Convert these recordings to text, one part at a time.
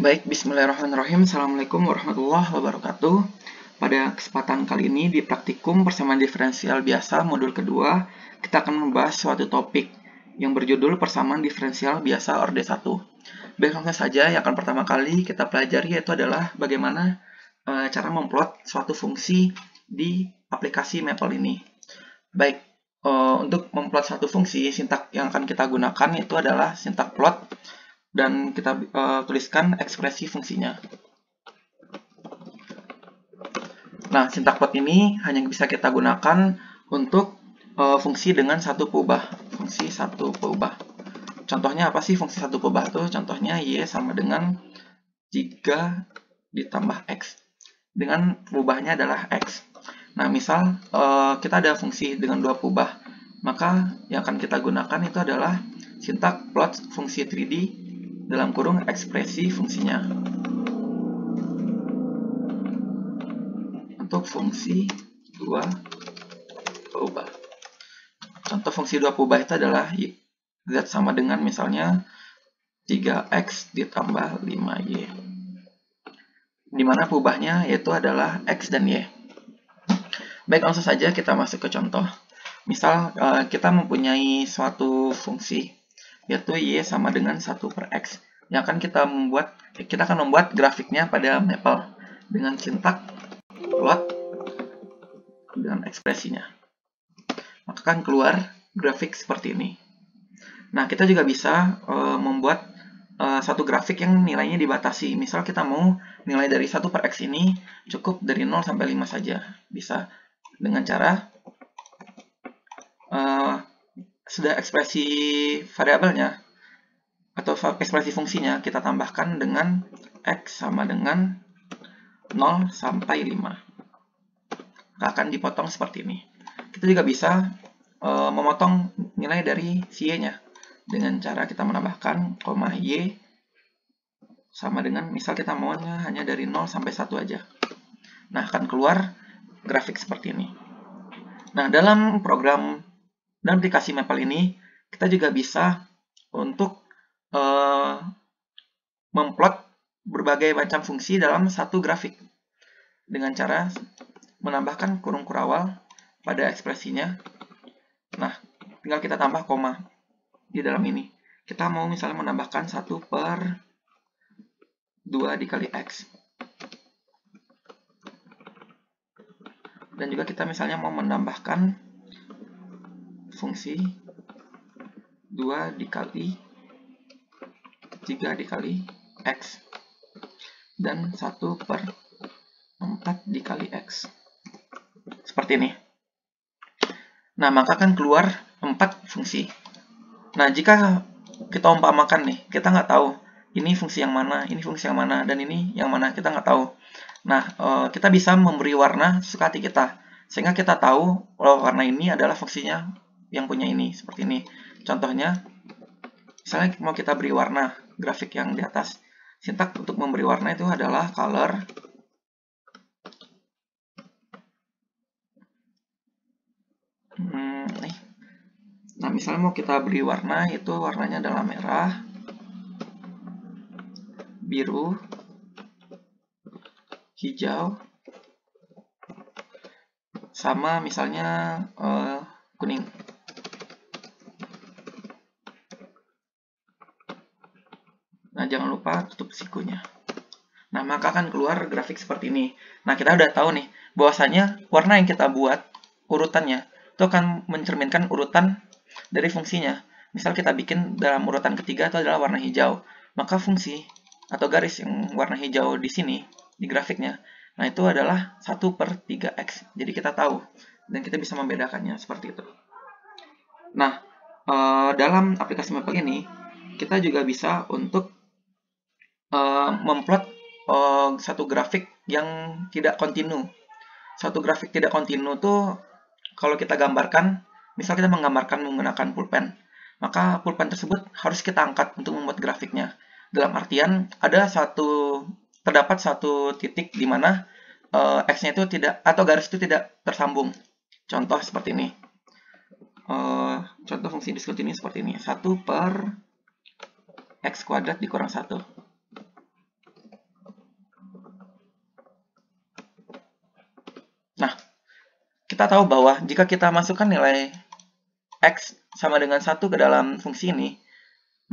Baik, bismillahirrahmanirrahim. Assalamualaikum warahmatullahi wabarakatuh. Pada kesempatan kali ini di praktikum persamaan diferensial biasa modul kedua, kita akan membahas suatu topik yang berjudul persamaan diferensial biasa orde 1. Baik, langsung saja yang akan pertama kali kita pelajari yaitu adalah bagaimana cara memplot suatu fungsi di aplikasi Maple ini. Baik, untuk memplot suatu fungsi, sintak yang akan kita gunakan itu adalah sintak plot, dan kita tuliskan ekspresi fungsinya. Nah, sintak plot ini hanya bisa kita gunakan untuk fungsi dengan satu peubah. Fungsi satu peubah. Contohnya apa sih fungsi satu peubah itu? Contohnya y sama dengan 3 ditambah x. Dengan peubahnya adalah x. Nah, misal kita ada fungsi dengan dua peubah, maka yang akan kita gunakan itu adalah sintak plot fungsi 3D dalam kurung ekspresi fungsinya. Untuk fungsi dua peubah. Contoh fungsi dua peubah itu adalah z sama dengan misalnya 3x ditambah 5y. Dimana peubahnya yaitu adalah x dan y. Baik, langsung saja kita masuk ke contoh. Misal kita mempunyai suatu fungsi yaitu y sama dengan 1 per x. Yang akan kita akan membuat grafiknya pada Maple dengan sintak plot dengan ekspresinya. Maka akan keluar grafik seperti ini. Nah, kita juga bisa membuat satu grafik yang nilainya dibatasi. Misal kita mau nilai dari 1 per x ini cukup dari 0 sampai 5 saja. Bisa dengan cara sudah ekspresi variabelnya atau ekspresi fungsinya kita tambahkan dengan x sama dengan 0 sampai 5. Akan dipotong seperti ini. Kita juga bisa memotong nilai dari si y-nya dengan cara kita menambahkan koma y sama dengan misal kita maunya hanya dari 0 sampai 1 aja. Nah, akan keluar grafik seperti ini. Nah, dalam program dan aplikasi Maple ini, kita juga bisa untuk memplot berbagai macam fungsi dalam satu grafik dengan cara menambahkan kurung kurawal pada ekspresinya. Nah, tinggal kita tambah koma di dalam ini. Kita mau misalnya menambahkan 1 per 2 dikali x. Dan juga kita misalnya mau menambahkan fungsi 2 dikali 3 dikali x dan 1 per 4 dikali x. Seperti ini. Nah, maka akan keluar 4 fungsi. Nah, jika kita umpamakan nih, kita nggak tahu ini fungsi yang mana, ini fungsi yang mana, dan ini yang mana, kita nggak tahu. Nah, kita bisa memberi warna sesuka hati kita, sehingga kita tahu kalau warna ini adalah fungsinya yang punya ini, seperti ini. Contohnya, misalnya mau kita beri warna grafik yang di atas. Sintak untuk memberi warna itu adalah color. Nah, misalnya mau kita beri warna, itu warnanya adalah merah, biru, hijau, sama misalnya kuning. Nah, jangan lupa tutup sikunya. Nah, maka akan keluar grafik seperti ini. Nah, kita udah tahu nih, bahwasanya warna yang kita buat, urutannya, itu akan mencerminkan urutan dari fungsinya. Misal kita bikin dalam urutan ketiga itu adalah warna hijau. Maka fungsi atau garis yang warna hijau di sini, di grafiknya, nah itu adalah 1 per 3x. Jadi kita tahu, dan kita bisa membedakannya seperti itu. Nah, dalam aplikasi Maple ini, kita juga bisa untuk memplot satu grafik yang tidak kontinu. Satu grafik tidak kontinu tuh kalau kita gambarkan, misal kita menggambarkan menggunakan pulpen, maka pulpen tersebut harus kita angkat untuk membuat grafiknya. Dalam artian terdapat satu titik di mana x-nya itu tidak, atau garis itu tidak tersambung. Contoh seperti ini. Contoh fungsi diskontinui seperti ini. 1 per x kuadrat dikurang 1. kita tahu bahwa jika kita masukkan nilai X sama dengan 1 ke dalam fungsi ini,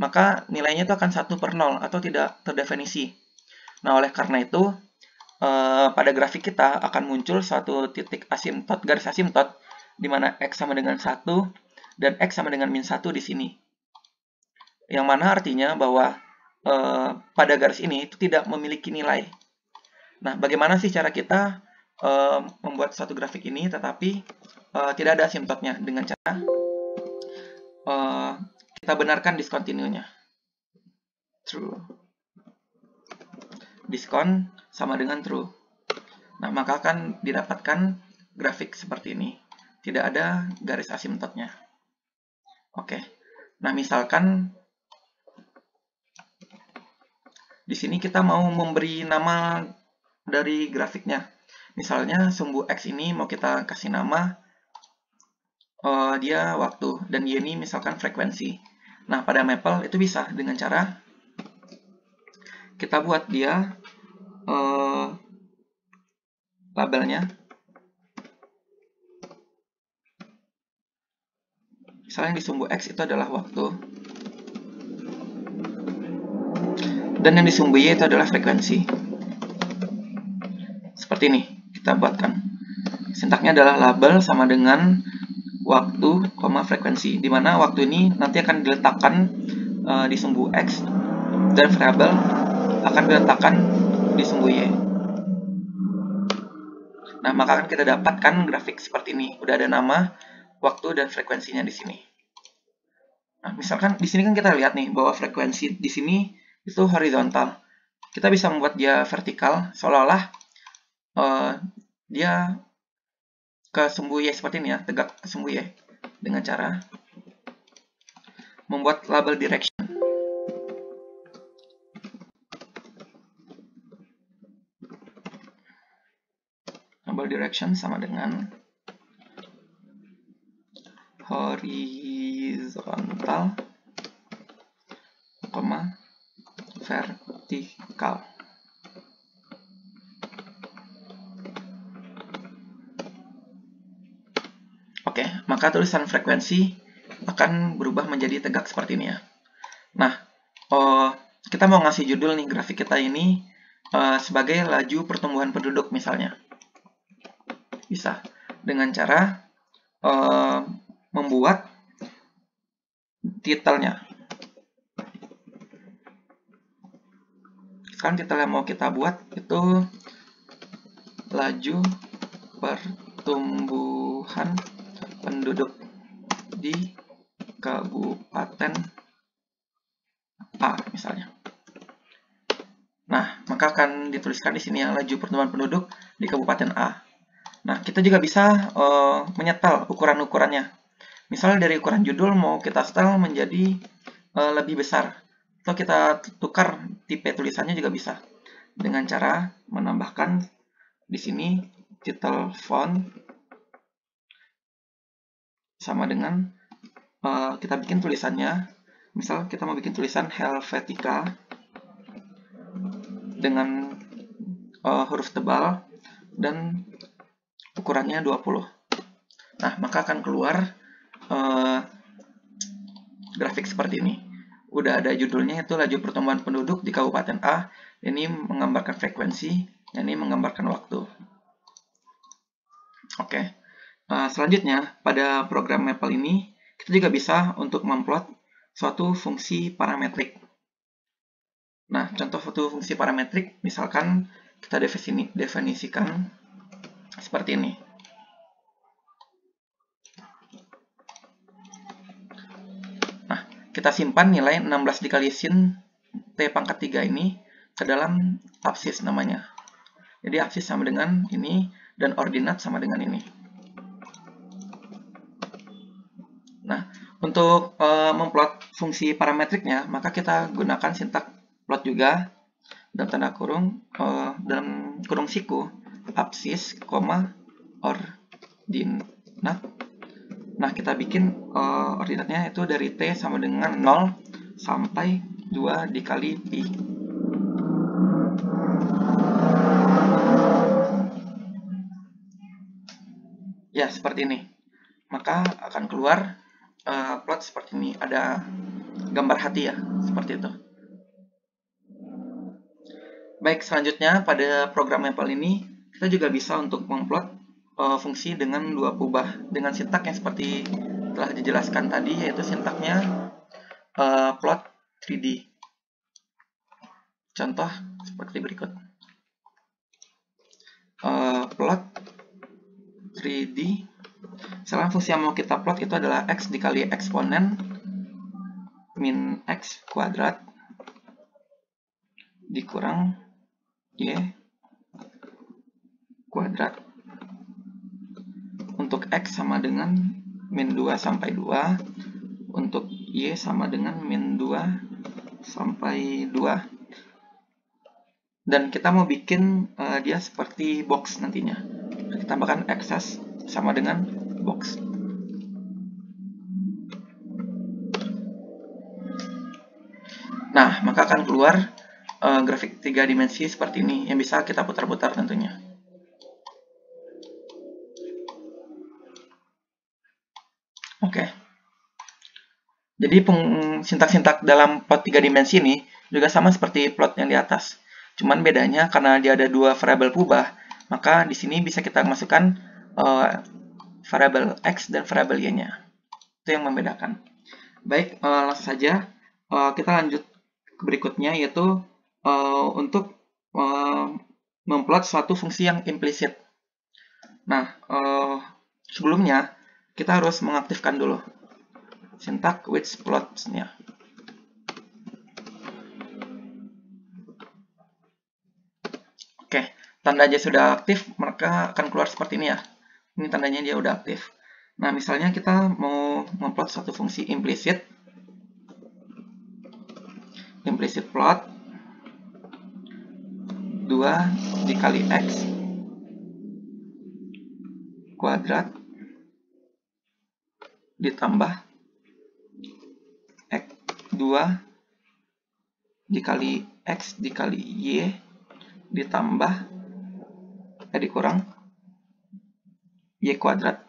maka nilainya itu akan 1/0 atau tidak terdefinisi. Nah, oleh karena itu, pada grafik kita akan muncul suatu titik asimtot, garis asimtot, di mana X sama dengan 1 dan X sama dengan -1 di sini. Yang mana artinya bahwa pada garis ini itu tidak memiliki nilai. Nah, bagaimana sih cara kita membuat suatu grafik ini tetapi tidak ada asimtotnya? Dengan cara kita benarkan discontinue-nya. True. Diskon sama dengan true. Nah, maka akan didapatkan grafik seperti ini. Tidak ada garis asimtotnya. Oke. Nah, misalkan di sini kita mau memberi nama dari grafiknya. Misalnya sumbu X ini mau kita kasih nama dia waktu dan Y ini misalkan frekuensi. Nah, pada Maple itu bisa dengan cara kita buat dia labelnya. Misalnya di sumbu X itu adalah waktu. Dan yang di sumbu Y itu adalah frekuensi. Seperti ini kita buatkan. Sintaknya adalah label sama dengan waktu, frekuensi. Dimana waktu ini nanti akan diletakkan di sumbu X dan variabel akan diletakkan di sumbu Y. Nah, maka akan kita dapatkan grafik seperti ini. Udah ada nama, waktu, dan frekuensinya di sini. Nah, misalkan di sini kan kita lihat nih bahwa frekuensi di sini itu horizontal. Kita bisa membuat dia vertikal, seolah-olah dia ke sumbu Y seperti ini ya, tegak ke sumbu Y. Dengan cara membuat label direction. Label direction sama dengan horizontal, vertikal. Oke, maka tulisan frekuensi akan berubah menjadi tegak seperti ini ya. Nah, kita mau ngasih judul nih grafik kita ini sebagai laju pertumbuhan penduduk misalnya. Bisa dengan cara membuat titelnya. Sekarang titel yang mau kita buat itu laju pertumbuhan penduduk di Kabupaten A misalnya. Nah, maka akan dituliskan di sini ya laju pertumbuhan penduduk di Kabupaten A. Nah, kita juga bisa menyetel ukuran-ukurannya. Misalnya dari ukuran judul mau kita setel menjadi lebih besar. Atau kita tukar tipe tulisannya juga bisa. Dengan cara menambahkan di sini title font sama dengan kita bikin tulisannya. Misal kita mau bikin tulisan Helvetica dengan huruf tebal dan ukurannya 20. Nah, maka akan keluar grafik seperti ini. Udah ada judulnya itu laju pertumbuhan penduduk di Kabupaten A. Ini menggambarkan frekuensi, ini menggambarkan waktu. Oke. Selanjutnya, pada program Maple ini, kita juga bisa untuk memplot suatu fungsi parametrik. Nah, contoh suatu fungsi parametrik, misalkan kita definisikan seperti ini. Nah, kita simpan nilai 16 dikali sin T pangkat 3 ini ke dalam absis namanya. Jadi absis sama dengan ini, dan ordinat sama dengan ini. Nah, untuk memplot fungsi parametriknya, maka kita gunakan sintak plot juga, dalam tanda kurung, dalam kurung siku, absis, ordinat. Nah, kita bikin ordinatnya itu dari T sama dengan 0 sampai 2 dikali Pi. Ya, seperti ini. Maka akan keluar plot seperti ini. Ada gambar hati ya, seperti itu. Baik, selanjutnya pada program Maple ini, kita juga bisa untuk memplot fungsi dengan dua pubah dengan sintak yang seperti telah dijelaskan tadi, yaitu sintaknya plot 3D. Contoh seperti berikut. Plot 3D. Misalnya fungsi yang mau kita plot itu adalah x dikali eksponen min x kuadrat dikurang y kuadrat. Untuk x sama dengan min 2 sampai 2, untuk y sama dengan min 2 sampai 2. Dan kita mau bikin dia seperti box nantinya. Kita tambahkan access sama dengan box. Nah, maka akan keluar grafik 3 dimensi seperti ini yang bisa kita putar-putar tentunya. Oke. Jadi sintak-sintak dalam plot 3 dimensi ini juga sama seperti plot yang di atas. Cuman bedanya karena dia ada dua variabel pubah, maka di sini bisa kita masukkan variabel x dan variabel y-nya. Itu yang membedakan. Baik, langsung saja kita lanjut ke berikutnya, yaitu untuk memplot suatu fungsi yang implisit. Nah, sebelumnya kita harus mengaktifkan dulu sintak with plots-nya. Oke, tandanya sudah aktif, maka akan keluar seperti ini ya. Ini tandanya dia udah aktif. Nah, misalnya kita mau memplot suatu fungsi implisit plot 2 dikali x kuadrat ditambah x 2 dikali x dikali y ditambah dikurang y kuadrat.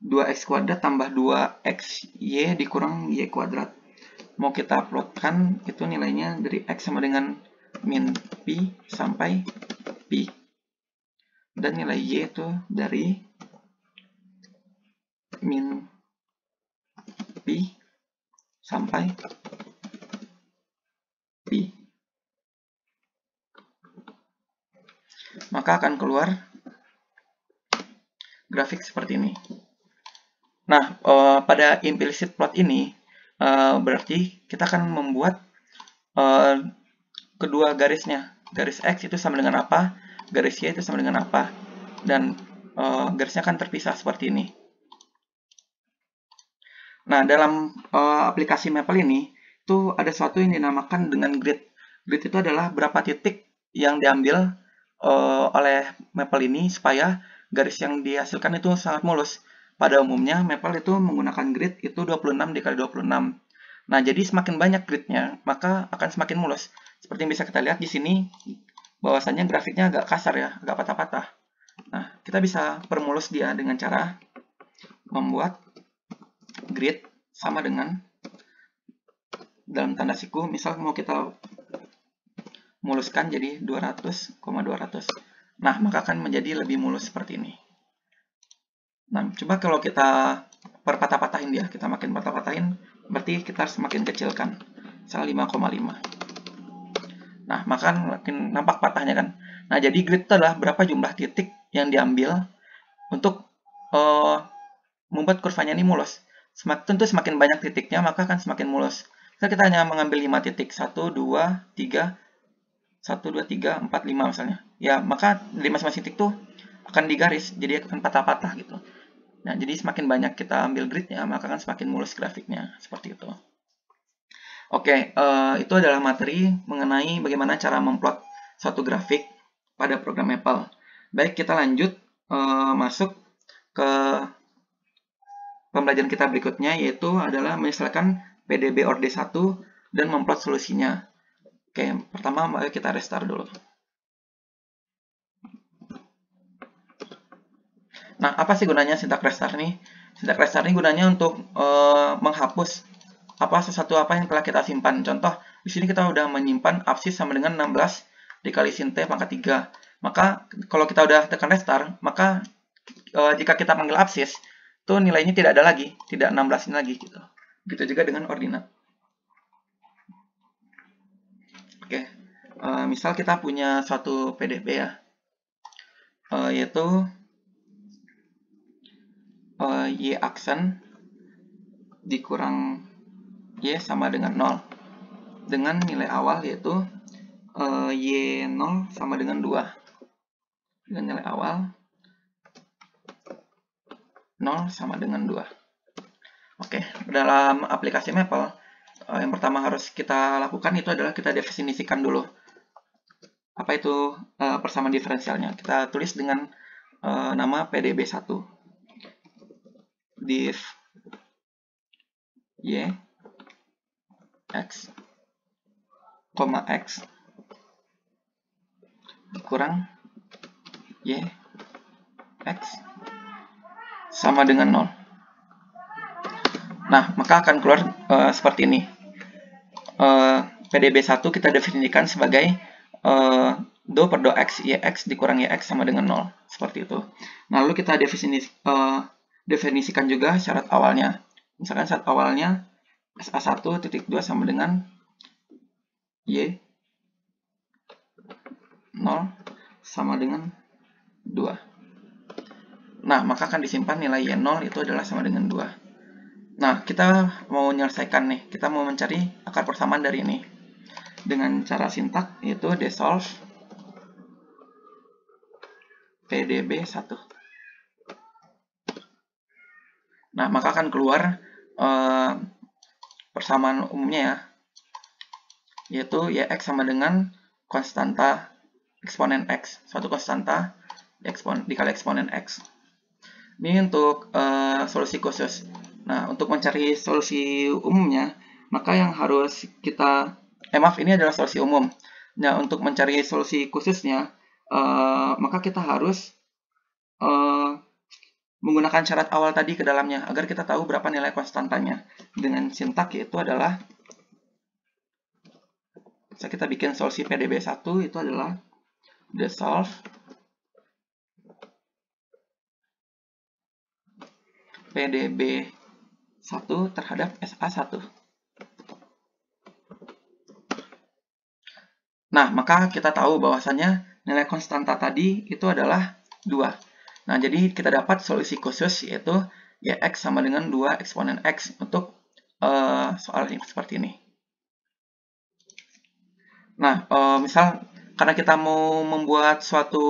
Dua x kuadrat tambah 2xy dikurang y kuadrat. Mau kita plotkan itu nilainya dari x sama dengan min pi sampai pi. Dan nilai y itu dari min pi sampai pi. Maka akan keluar grafik seperti ini. Nah, pada implicit plot ini berarti kita akan membuat kedua garisnya. Garis x itu sama dengan apa, garis y itu sama dengan apa, dan garisnya akan terpisah seperti ini. Nah, dalam aplikasi Maple ini itu ada sesuatu yang dinamakan dengan grid. Grid itu adalah berapa titik yang diambil oleh Maple ini supaya garis yang dihasilkan itu sangat mulus. Pada umumnya Maple itu menggunakan grid itu 26 dikali 26. Nah, jadi semakin banyak gridnya, maka akan semakin mulus. Seperti yang bisa kita lihat di sini, bahwasannya grafiknya agak kasar ya, agak patah-patah. Nah, kita bisa permulus dia dengan cara membuat grid sama dengan dalam tanda siku, misal mau kita muluskan jadi 200,200. Nah, maka akan menjadi lebih mulus seperti ini. Nah, coba kalau kita perpatah-patahin dia, kita makin patah-patahin, berarti kita harus semakin kecilkan. Misal 5,5. Nah, maka makin nampak patahnya kan. Nah, jadi grid itu adalah berapa jumlah titik yang diambil untuk membuat kurvanya ini mulus. Tentu semakin banyak titiknya, maka akan semakin mulus. Misalnya kita hanya mengambil 5 titik, 1, 2, 3, 1, 2, 3, 4, 5 misalnya. Ya, maka dari masing-masing titik tuh akan digaris, jadi akan patah-patah gitu. Nah, jadi semakin banyak kita ambil gridnya, maka akan semakin mulus grafiknya, seperti itu. Oke, itu adalah materi mengenai bagaimana cara memplot suatu grafik pada program Maple. Baik, kita lanjut masuk ke pembelajaran kita berikutnya, yaitu adalah menyesuaikan PDB Orde 1 dan memplot solusinya. Oke, pertama mari kita restart dulu. Nah, apa sih gunanya sintak restart nih? Sintak restart ini gunanya untuk menghapus sesuatu yang telah kita simpan. Contoh, di sini kita udah menyimpan absis sama dengan 16 dikali sin T pangkat 3. Maka kalau kita udah tekan restart, maka jika kita panggil absis, itu nilainya tidak ada lagi, tidak 16 ini lagi gitu. Begitu juga dengan ordinat. Oke, misal kita punya suatu PDB ya, yaitu Y aksen dikurang Y sama dengan 0 dengan nilai awal yaitu Y0 sama dengan 2 dengan nilai awal 0 sama dengan 2. Oke, dalam aplikasi Maple yang pertama harus kita lakukan itu adalah kita definisikan dulu apa itu persamaan diferensialnya. Kita tulis dengan nama PDB1 div Y X, X kurang Y X sama dengan 0. Nah, maka akan keluar seperti ini. PDB1 kita definisikan sebagai do per do X, YX dikurang YX sama dengan 0. Seperti itu. Nah, lalu kita definisikan juga syarat awalnya. Misalkan syarat awalnya SA1.2 sama dengan Y 0 sama dengan 2. Nah, maka akan disimpan nilai Y0 itu adalah sama dengan 2. Nah, kita mau menyelesaikan nih. Kita mau mencari akar persamaan dari ini. Dengan cara sintak, yaitu desolve PDB1. Nah, maka akan keluar persamaan umumnya ya, yaitu YX sama dengan konstanta eksponen X. Suatu konstanta dikali eksponen X. Ini untuk solusi khusus. Nah, untuk mencari solusi umumnya, maka yang harus kita... maaf, ini adalah solusi umum. Nah, untuk mencari solusi khususnya, maka kita harus menggunakan syarat awal tadi ke dalamnya, agar kita tahu berapa nilai konstantanya. Dengan sintak yaitu adalah, kita bikin solusi PDB1 itu adalah desolve PDB1 terhadap SA1. Nah, maka kita tahu bahwasannya nilai konstanta tadi itu adalah 2. Nah, jadi kita dapat solusi khusus yaitu YX sama dengan 2 eksponen X untuk soal ini seperti ini. Nah, misal karena kita mau membuat suatu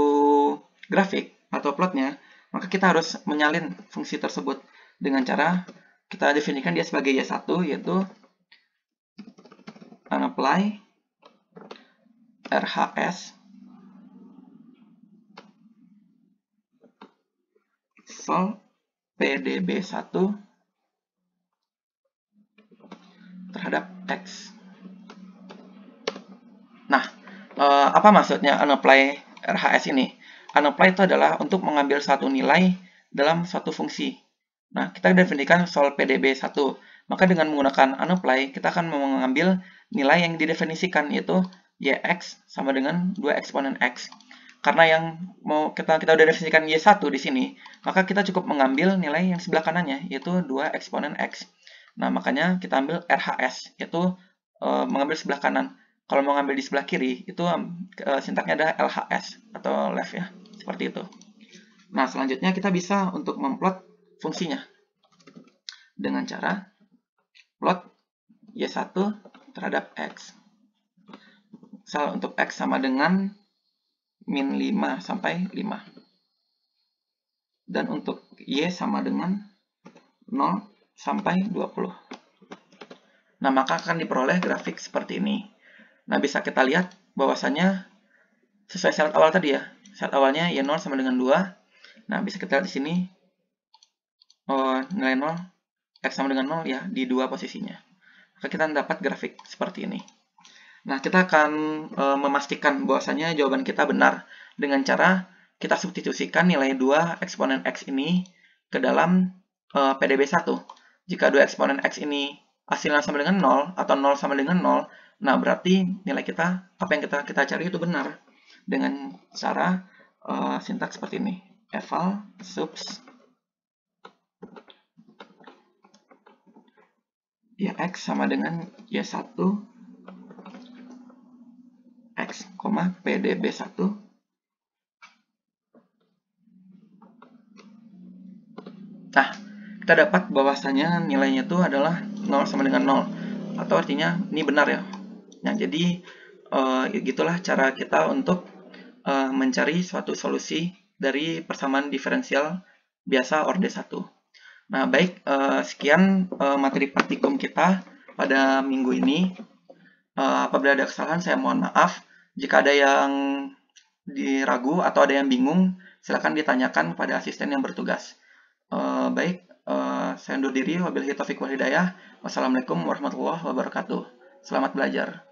grafik atau plotnya, maka kita harus menyalin fungsi tersebut dengan cara kita definisikan dia sebagai Y1, yaitu unapply RHS sol PDB1 terhadap X. Nah, apa maksudnya unapply RHS ini? Unapply itu adalah untuk mengambil satu nilai dalam suatu fungsi. Nah, kita definisikan sol PDB1. Maka dengan menggunakan unapply, kita akan mengambil nilai yang didefinisikan, yaitu YX sama dengan 2 eksponen X. Karena yang mau kita udah definisikan Y1 di sini, maka kita cukup mengambil nilai yang sebelah kanannya, yaitu 2 eksponen X. Nah, makanya kita ambil RHS, yaitu mengambil sebelah kanan. Kalau mau ngambil di sebelah kiri, itu sintaknya adalah LHS atau left ya, seperti itu. Nah, selanjutnya kita bisa untuk memplot fungsinya dengan cara plot Y1 terhadap X. Misal untuk X sama dengan min 5 sampai 5. Dan untuk Y sama dengan 0 sampai 20. Nah, maka akan diperoleh grafik seperti ini. Nah, bisa kita lihat bahwasannya sesuai syarat awal tadi ya. Syarat awalnya Y0 sama dengan 2. Nah, bisa kita lihat di sini nilai 0, X sama dengan 0 ya, di dua posisinya. Maka kita dapat grafik seperti ini. Nah, kita akan memastikan bahwasannya jawaban kita benar dengan cara kita substitusikan nilai 2 eksponen X ini ke dalam PDB 1. Jika 2 eksponen X ini hasilnya sama dengan 0 atau 0 sama dengan 0, nah berarti nilai kita, apa yang kita cari itu benar. Dengan cara sintaks seperti ini. Eval subs Y(X) sama dengan Y1 X, PDB1 Nah, kita dapat bahwasanya nilainya itu adalah 0 sama dengan 0. Atau artinya ini benar ya. Nah, jadi gitulah cara kita untuk mencari suatu solusi dari persamaan diferensial biasa orde 1. Nah, baik, sekian materi praktikum kita pada minggu ini. Apabila ada kesalahan, saya mohon maaf. Jika ada yang diragu atau ada yang bingung, silakan ditanyakan kepada asisten yang bertugas. Baik, saya undur diri. Wabillahi taufiq wal hidayah. Wassalamualaikum warahmatullahi wabarakatuh. Selamat belajar.